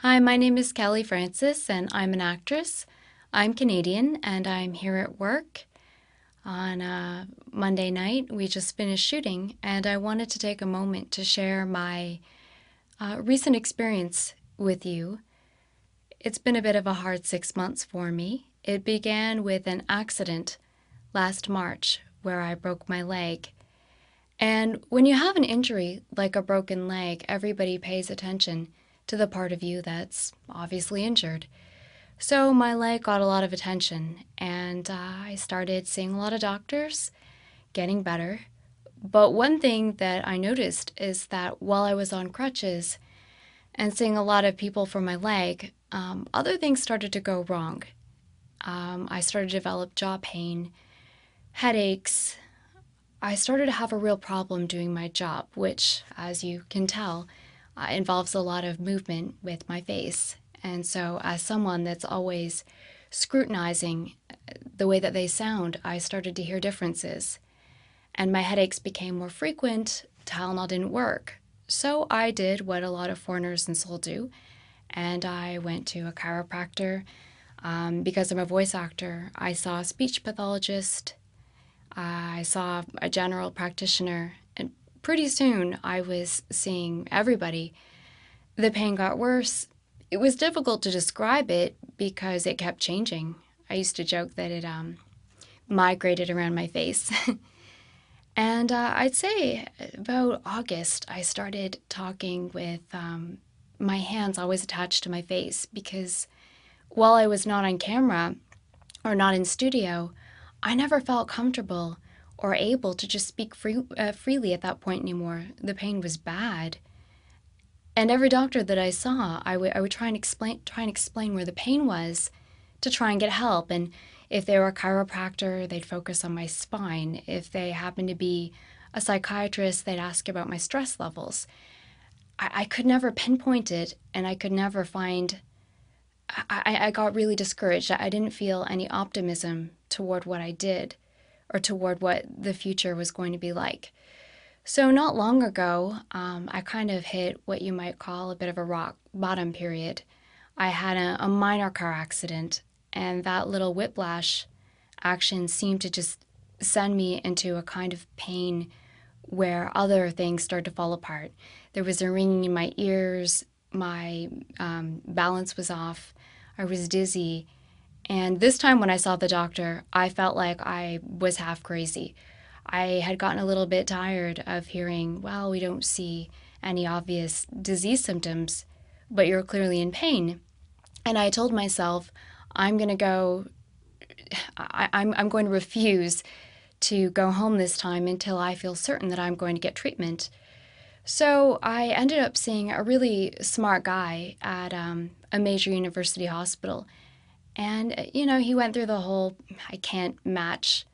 Hi, my name is Kelly Francis, and I'm an actress. I'm Canadian, and I'm here at work on Monday night. We just finished shooting, and I wanted to take a moment to share my recent experience with you. It's been a bit of a hard 6 months for me. It began with an accident last March where I broke my leg. And when you have an injury like a broken leg, everybody pays attention to the part of you that's obviously injured. So my leg got a lot of attention, and I started seeing a lot of doctors, getting better. But one thing that I noticed is that while I was on crutches and seeing a lot of people for my leg, other things started to go wrong. I started to develop jaw pain, headaches. I started to have a real problem doing my job, which, as you can tell, involves a lot of movement with my face. And so, as someone that's always scrutinizing the way that they sound, I started to hear differences. And my headaches became more frequent. Tylenol didn't work. So, I did what a lot of foreigners in Seoul do, and I went to a chiropractor. Because I'm a voice actor, I saw a speech pathologist, I saw a general practitioner, and pretty soon I was seeing everybody. The pain got worse. It was difficult to describe it because it kept changing. I used to joke that it migrated around my face. And I'd say about August, I started talking with my hands always attached to my face because while I was not on camera or not in studio, I never felt comfortable or able to just speak freely at that point anymore. The pain was bad. And every doctor that I saw, I would try and explain where the pain was to try and get help. And if they were a chiropractor, they'd focus on my spine. If they happened to be a psychiatrist, they'd ask about my stress levels. I could never pinpoint it, and I could never find. I got really discouraged. I didn't feel any optimism toward what I did or toward what the future was going to be like. So, not long ago, I kind of hit what you might call a bit of a rock bottom period. I had a minor car accident, and that little whiplash action seemed to just send me into a kind of pain where other things started to fall apart. There was a ringing in my ears, my balance was off, I was dizzy. And this time when I saw the doctor, I felt like I was half crazy. I had gotten a little bit tired of hearing, well, we don't see any obvious disease symptoms, but you're clearly in pain. And I told myself, I'm going to go, I'm going to refuse to go home this time until I feel certain that I'm going to get treatment. So I ended up seeing a really smart guy at a major university hospital. And, he went through the whole, I can't match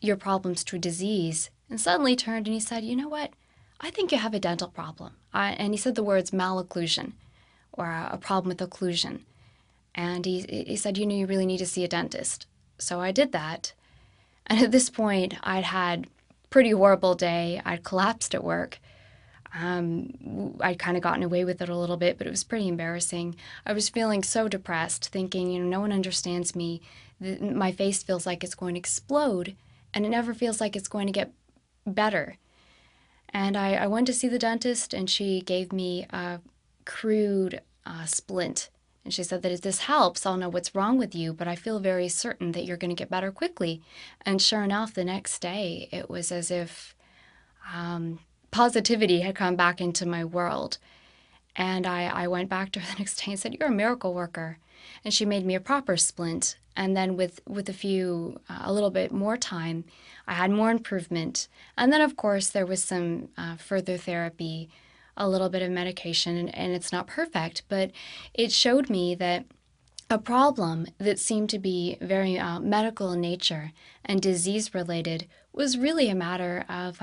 your problems to a disease, and suddenly turned and he said, you know what? I think you have a dental problem. And he said the words malocclusion or a problem with occlusion. And he said, you really need to see a dentist. So I did that. And at this point, I'd had a pretty horrible day. I'd collapsed at work. I'd kind of gotten away with it a little bit, but it was pretty embarrassing. I was feeling so depressed, thinking, no one understands me. My face feels like it's going to explode, and it never feels like it's going to get better. And I went to see the dentist, and she gave me a crude splint. And she said that if this helps, I'll know what's wrong with you, but I feel very certain that you're going to get better quickly. And sure enough, the next day, it was as if positivity had come back into my world. And I went back to her the next day and said, you're a miracle worker. And she made me a proper splint. And then with a little bit more time, I had more improvement. And then, of course, there was some further therapy, a little bit of medication, and it's not perfect, but it showed me that a problem that seemed to be very medical in nature and disease related was really a matter of,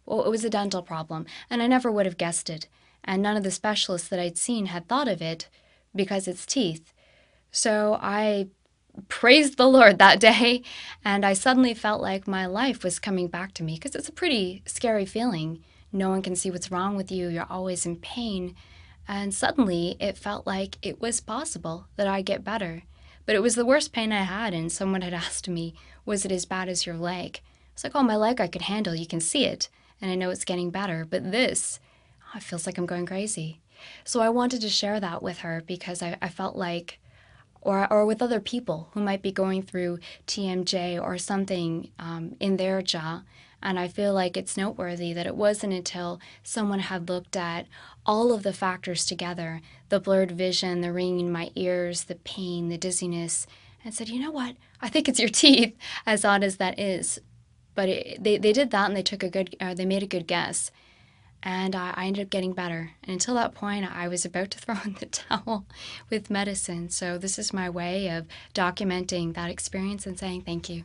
well, it was a dental problem, and I never would have guessed it. And none of the specialists that I'd seen had thought of it because it's teeth. So I praised the Lord that day, and I suddenly felt like my life was coming back to me because it's a pretty scary feeling. No one can see what's wrong with you. You're always in pain. And suddenly it felt like it was possible that I'd get better. But it was the worst pain I had, and someone had asked me, was it as bad as your leg? It's like, oh, my leg I could handle. You can see it. And I know it's getting better. But this, oh, it feels like I'm going crazy. So I wanted to share that with her because I felt like, or with other people who might be going through TMJ or something in their jaw. And I feel like it's noteworthy that it wasn't until someone had looked at all of the factors together, the blurred vision, the ringing in my ears, the pain, the dizziness, and said, you know what? I think it's your teeth, as odd as that is. But they did that and they made a good guess. And I ended up getting better. And until that point, I was about to throw in the towel with medicine. So this is my way of documenting that experience and saying thank you.